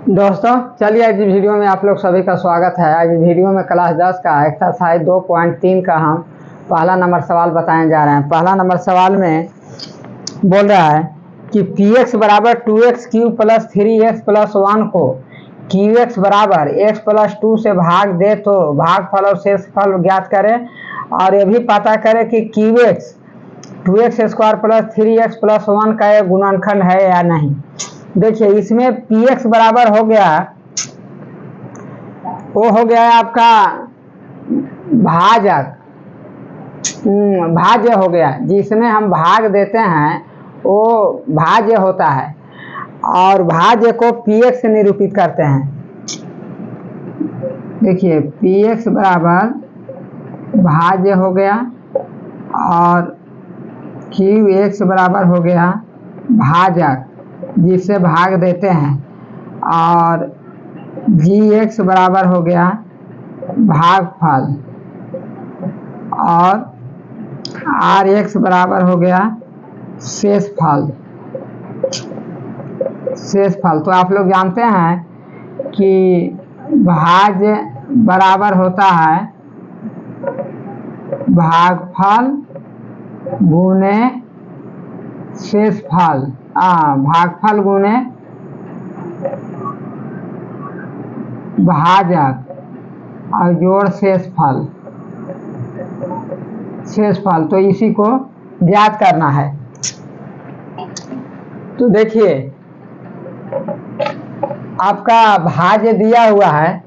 दोस्तों चलिए आज वीडियो में आप लोग सभी का स्वागत है। आज वीडियो में क्लास 10 का एक्सरसाइज 2.3 का हम पहला नंबर सवाल बताने जा रहे हैं। पहला नंबर सवाल में बोल रहा है कि px बराबर 2x cube plus 3x plus 1 को qx बराबर x प्लस 2 से भाग दे तो भागफल और शेषफल ज्ञात करें और ये भी पता करें कि qx 2x square plus 3x plus 1 का एक गुणनखंड है या नहीं। देखिए इसमें px बराबर हो गया, वो हो गया है आपका भाजक, भाज्य हो गया। जिसमें हम भाग देते हैं वो भाज्य होता है और भाज्य को px से निरूपित करते हैं। देखिए px बराबर भाज्य हो गया और qx बराबर हो गया भाजक जिससे भाग देते हैं और gx बराबर हो गया भागफल और rx बराबर हो गया शेषफल। तो आप लोग जानते हैं कि भाज्य बराबर होता है भागफल गुणे शेषफल, भागफल गुणे भाजक और जोड़ शेषफल। तो इसी को ज्ञात करना है। तो देखिए आपका भाज्य दिया हुआ है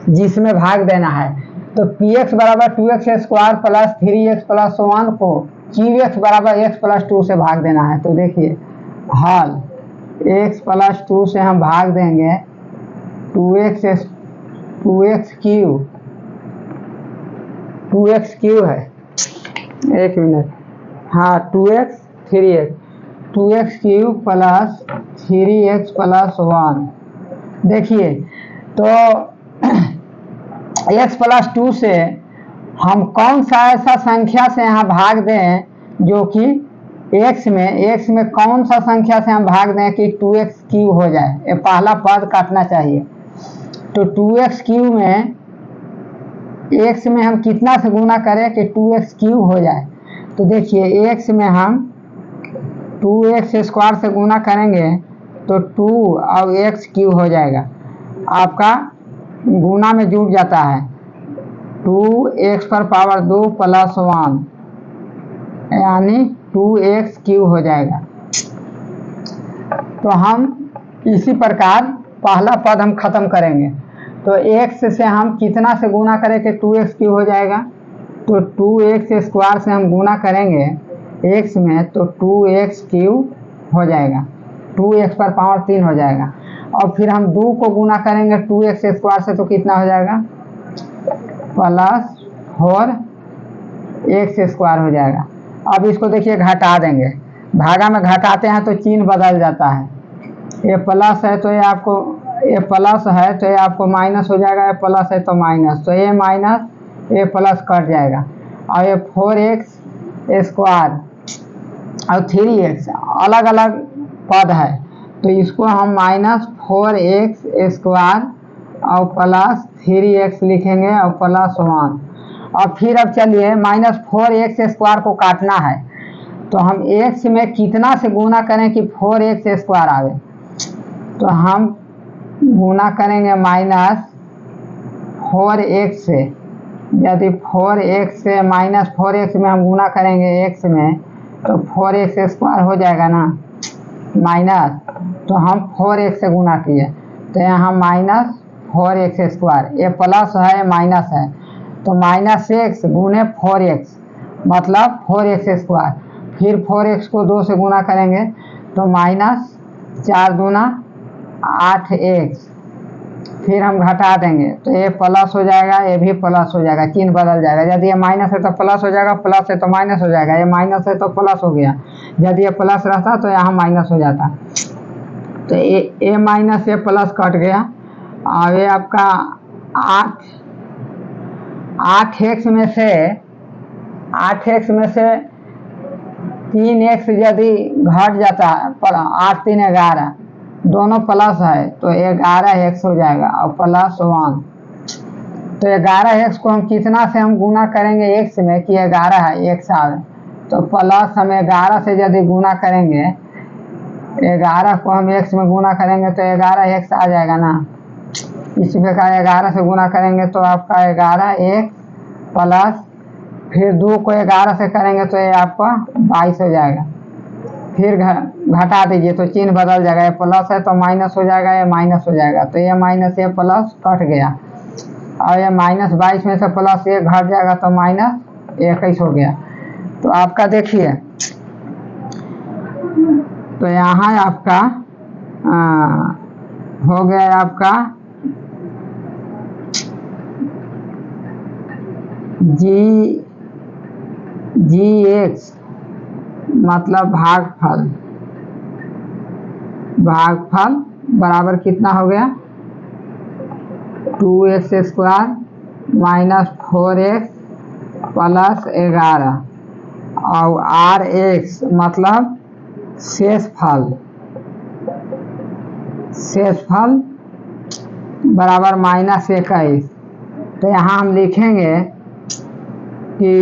जिसमें भाग देना है। तो px बराबर 2x square plus 3x plus 1 को qx बराबर x प्लस 2 से भाग देना है। तो देखिए हल x प्लस 2 से हम भाग देंगे 2x क्यूब है, एक मिनट, हाँ 2x cube plus 3x plus 1। देखिए तो x प्लस 2 से हम कौन सा ऐसा संख्या से यहाँ भाग दें जो कि x में कौन सा संख्या से हम भाग दें कि 2x क्यूब हो जाए। ये पहला पद काटना चाहिए। तो 2x क्यूब में x में हम कितना से गुना करें कि 2x क्यूब हो जाए। तो देखिए x में हम 2x स्क्वायर से गुना करेंगे तो 2 और x क्यूब हो जाएगा। आपका गुना में जुड़ जाता है 2x पर पावर 2 प्लस 1 यानी 2x क्यूब हो जाएगा। तो हम इसी प्रकार पहला पद हम खत्म करेंगे। तो x से हम कितना से गुना करें कि 2x क्यूब हो जाएगा। तो 2x स्क्वायर से हम गुना करेंगे x में तो 2x क्यूब हो जाएगा, 2x पर पावर 3 हो जाएगा। और फिर हम 2 को गुना करेंगे 2x स्क्वायर से तो कितना हो जाएगा प्लस 4x स्क्वायर हो जाएगा। अब इसको देखिए घटा देंगे, भागा में घटाते हैं तो चिन्ह बदल जाता है। ये प्लस है तो ये आपको, ये प्लस है तो ये आपको माइनस हो जाएगा, ये प्लस है तो माइनस, तो ये माइनस ये प्लस कट जाएगा। और ये 4x स्क्वायर और 3x अलग अलग पद है तो इसको हम -4x स्क्वायर और प्लस 3x लिखेंगे और प्लस 1। और फिर अब चलिए -4x स्क्वायर को काटना है तो हम x में कितना से गुना करें कि 4x स्क्वायर आवे। तो हम गुना करेंगे -4x से। यदि 4x से -4x में हम गुना करेंगे x में तो 4x स्क्वायर हो जाएगा ना, माइनस, तो हम 4x से गुना किए तो यहाँ -4x स्क्वायर, ये प्लस है ये माइनस है तो -x गुने 4x मतलब 4x स्क्वायर। फिर 4x को 2 से गुना करेंगे तो -4 दूना 8x। फिर हम घटा देंगे तो ये प्लस हो जाएगा, ये भी प्लस हो जाएगा, चिन्ह बदल जाएगा। यदि ये माइनस है तो प्लस हो जाएगा, प्लस है तो माइनस हो जाएगा, ये माइनस है तो प्लस हो गया। यदि ये प्लस रहता तो यहाँ माइनस हो जाता। तो ये माइनस ये प्लस कट गया और ये आपका 8x में से 3x यदि घट जाता है पर 8 3 11 दोनों प्लस है तो 11x हो जाएगा और प्लस 1। तो 11x को हम कितना से हम गुना करेंगे x में कि 11 है x आवे, तो प्लस हम 11 से यदि गुना करेंगे, 11 को हम x में गुना करेंगे तो 11x आ जाएगा ना। इसी प्रकार 11 से गुना करेंगे तो आपका 11x प्लस फिर 2 को 11 से करेंगे तो ये आपका 22 हो जाएगा। फिर घटा दीजिए तो चिन्ह बदल जाएगा, ये प्लस है तो माइनस हो जाएगा, ये माइनस हो जाएगा, तो ये माइनस ये प्लस कट गया और ये -22 में से प्लस 1 घट जाएगा तो -21 हो गया। तो आपका देखिए, तो यहाँ आपका हो गया आपका gx मतलब भागफल बराबर कितना हो गया 2x square minus 4x plus 11 और rx मतलब शेषफल बराबर -21। तो यहाँ हम लिखेंगे कि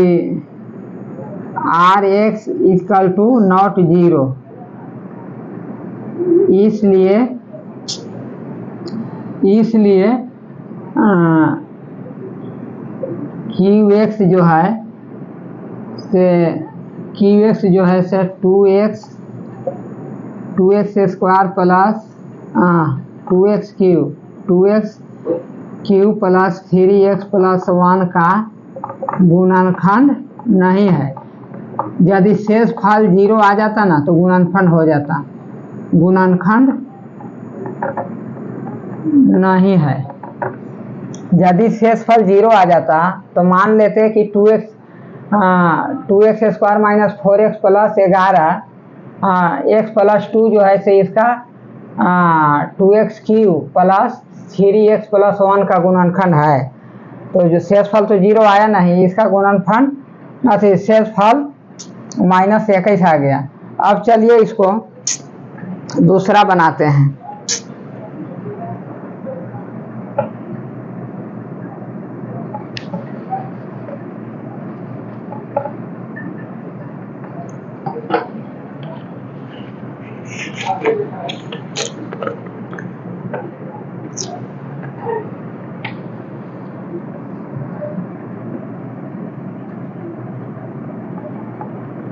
rx इक्वल टू नॉट 0, इसलिए qx जो है से 2x square plus 2x cube plus 3x plus 1 का गुणनखंड नहीं है। यदि शेषफल 0 आ जाता ना तो गुणनखंड हो जाता, गुणनखंड नहीं है। यदि शेषफल 0 आ जाता तो मान लेते कि 2x square minus 4x plus 11 x plus 2 जो है से इसका 2x cube plus 3x plus 1 का गुणनखंड है। तो जो शेषफल तो 0 आया नहीं, इसका गुणनखंड शेषफल -21 आ गया। अब चलिए इसको दूसरा बनाते हैं।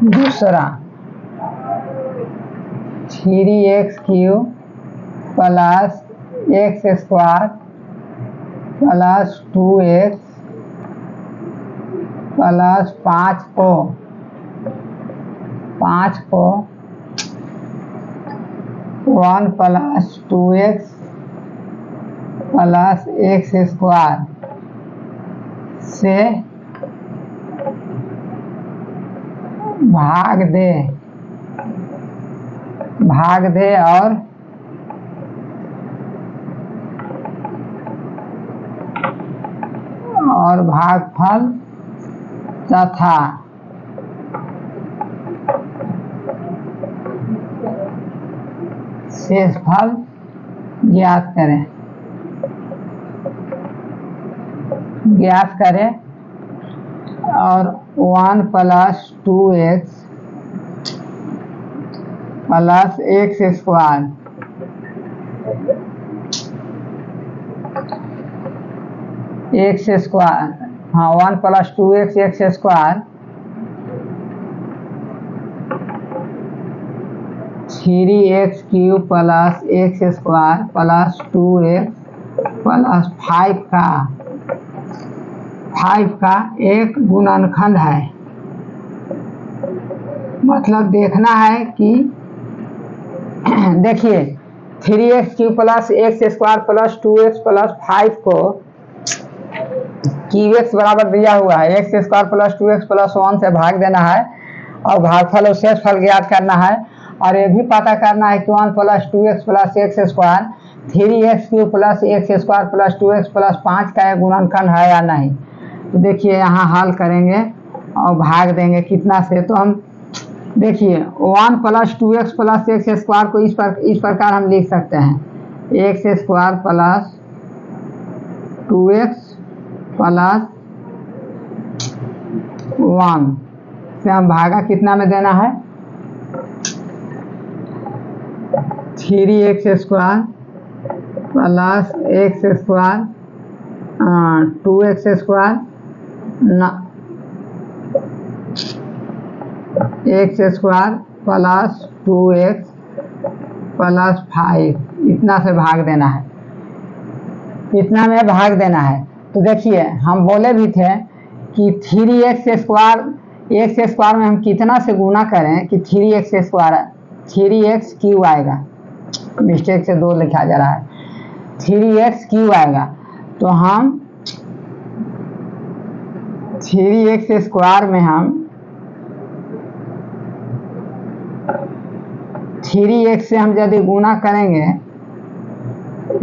दूसरा 3x cube plus x square plus 2x plus 5 को 1 plus 2x plus x square से भाग दे और भागफल तथा शेषफल ज्ञात करें और 1 plus 2x plus x square हाँ 1 plus 2x x square 3x cube plus x square plus 2x plus 5 का एक गुणनखंड है। मतलब देखना है कि देखिए 3x cube plus x square plus 2x plus 5 को QX बराबर दिया हुआ है x square plus 2x plus 1 से भाग देना है और भागफल और शेषफल ज्ञात करना है। और ये भी पता करना है कि 1 plus 2x plus x square 3x cube plus x square plus 2x plus 5 का एक गुणनखंड है या नहीं। तो देखिए यहाँ हल करेंगे और भाग देंगे कितना से, तो हम देखिए 1 plus 2x plus x square को इस प्रकार हम लिख सकते हैं, x square plus 2x plus 1 से हम भागा कितना में देना है, 3x square plus x square 2x square x square plus 2x plus 5 इतना से भाग देना है, इतना में भाग देना है। तो देखिए हम बोले भी थे कि 3x स्क्वायर में हम कितना से गुना करें कि 3x स्क्वायर 3x क्यू आएगा, मिस्टेक से 2 लिखा जा रहा है, 3x क्यू आएगा। तो हम 3x स्क्वायर में हम 3x से हम यदि गुना करेंगे,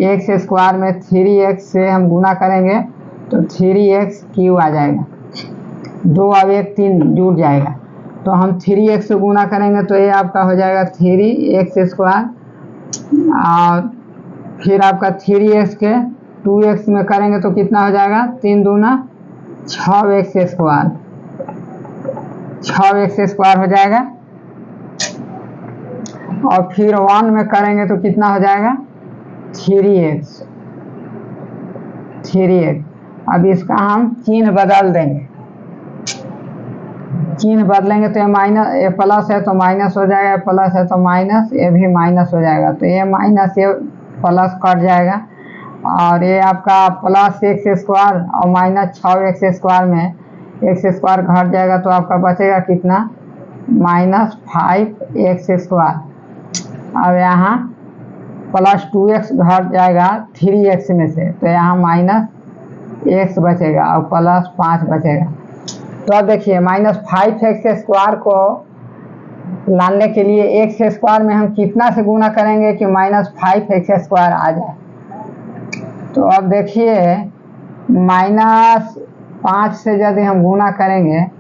एक्स स्क्वायर में 3x से हम गुना करेंगे तो 3x क्यू आ जाएगा, 2 और 1 3 जुड़ जाएगा। तो हम 3x से गुना करेंगे तो ये आपका हो जाएगा 3x स्क्वायर, और फिर आपका 3x के 2x में करेंगे तो कितना हो जाएगा, 3 दूना 6x स्क्वायर, 6x स्क्वायर हो जाएगा। और फिर 1 में करेंगे तो कितना हो जाएगा, 3x। अब इसका हम चिन्ह बदल देंगे, चिन्ह बदलेंगे तो ये प्लस है तो माइनस हो जाएगा, प्लस है तो माइनस, ये भी माइनस हो जाएगा। तो ये माइनस ये प्लस कट जाएगा, और ये आपका प्लस एक्स स्क्वायर और माइनस 6x स्क्वायर में एक्स स्क्वायर घट जाएगा तो आपका बचेगा कितना, माइनस 5x स्क्वायर। अब यहाँ प्लस 2x घट जाएगा 3x में से, तो यहाँ माइनस x बचेगा और प्लस 5 बचेगा। तो अब देखिए माइनस 5x स्क्वायर को लाने के लिए एक्स स्क्वायर में हम कितना से गुना करेंगे कि माइनस 5x स्क्वायर आ जाए। तो अब देखिए माइनस 5 से यदि हम गुना करेंगे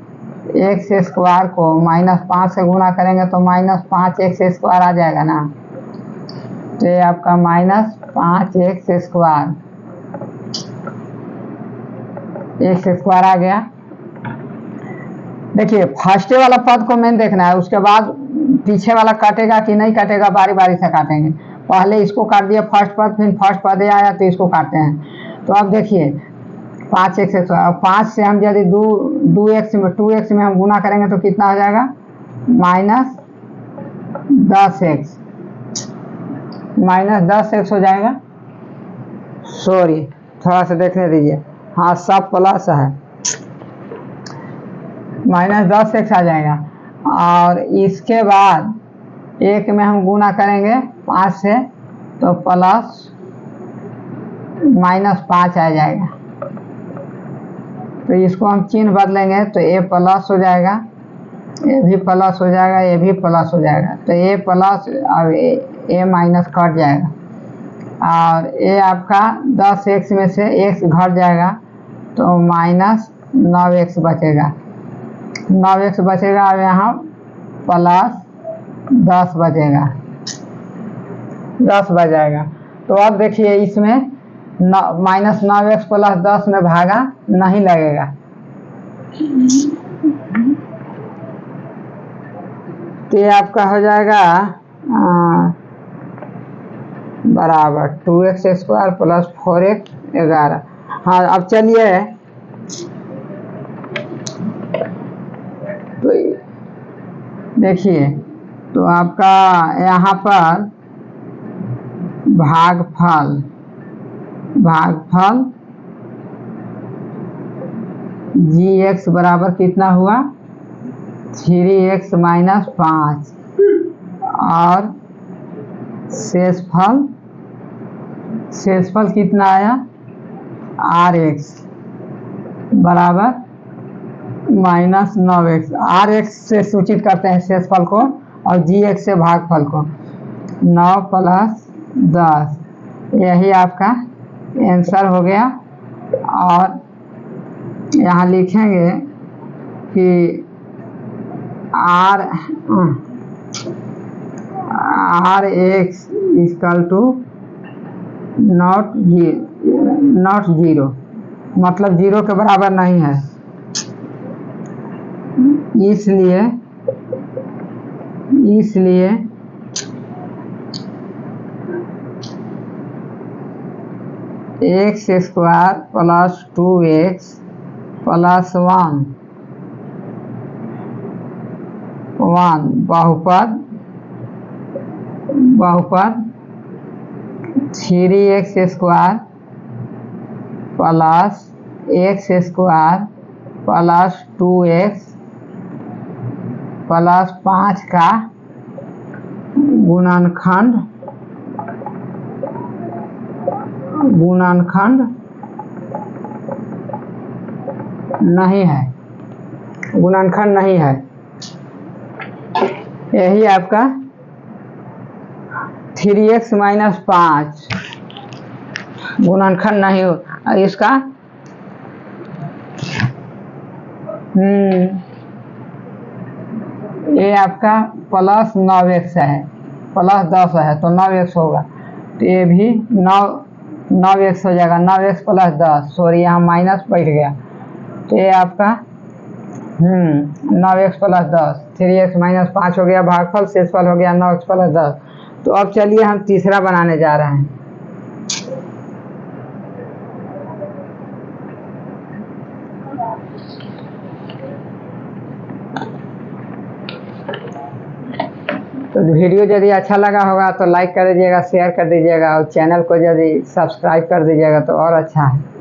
एक्स स्क्वायर को, माइनस 5 से गुना करेंगे तो माइनस 5x स्क्वायर आ जाएगा ना। तो ये आपका minus 5x square, x square आ गया। देखिए फर्स्ट वाला पद को मेन देखना है, उसके बाद पीछे वाला काटेगा कि नहीं काटेगा, बारी बारी से काटेंगे। पहले इसको काट दिया फर्स्ट पद, फिर फर्स्ट पद आया तो इसको काटते हैं। तो अब देखिए 5x स्क्वायर, 5 से हम यदि 2x में हम गुना करेंगे तो कितना हो जाएगा, माइनस 10x, माइनस 10x हो जाएगा। सॉरी थोड़ा सा देखने दीजिए, हाँ सब प्लस है, माइनस 10x आ जाएगा। और इसके बाद 1 में हम गुना करेंगे 5 से तो प्लस माइनस 5 आ जाएगा। तो इसको हम चिन्ह बदलेंगे तो ये प्लस हो जाएगा, ये भी प्लस हो जाएगा, ये भी प्लस हो जाएगा। तो ये प्लस और ये माइनस कट जाएगा, और ये आपका 10x में से x घट जाएगा तो माइनस 9x बचेगा, 9x बचेगा। और यहाँ प्लस 10 बचेगा, 10 बच जाएगा। तो अब देखिए इसमें माइनस 9x प्लस 10 में भागा नहीं लगेगा, तो ये आपका हो जाएगा बराबर 2x स्क्वायर प्लस 4x 11। हाँ अब चलिए तो देखिए, तो आपका यहाँ पर भागफल gx बराबर कितना हुआ, 3x माइनस 5, और शेषफल कितना आया, rx बराबर माइनस 9x। rx से सूचित करते हैं शेषफल को और gx से भागफल को। 9 प्लस 10, यही आपका आंसर हो गया। और यहाँ लिखेंगे कि R R X equal to not 0, मतलब 0 के बराबर नहीं है। इसलिए x square plus 2x plus 1 बहुपद 3x square plus x square plus 2x plus 5 का गुणनखंड नहीं है, गुणनखंड नहीं है। यही आपका 3x माइनस 5 गुणनखंड नहीं हो इसका। ये आपका प्लस 9x है, प्लस 10 है तो 9x होगा, तो ये भी 9x हो जाएगा। 9x प्लस 10, सॉरी यहाँ माइनस बैठ गया, तो ये आपका 9x प्लस 10, 3x माइनस 5 हो गया, भागफल शेषफल हो गया 9x प्लस 10। तो अब चलिए हम तीसरा बनाने जा रहे हैं। तो वीडियो यदि अच्छा लगा होगा तो लाइक कर दीजिएगा, शेयर कर दीजिएगा और चैनल को यदि सब्सक्राइब कर दीजिएगा तो और अच्छा है।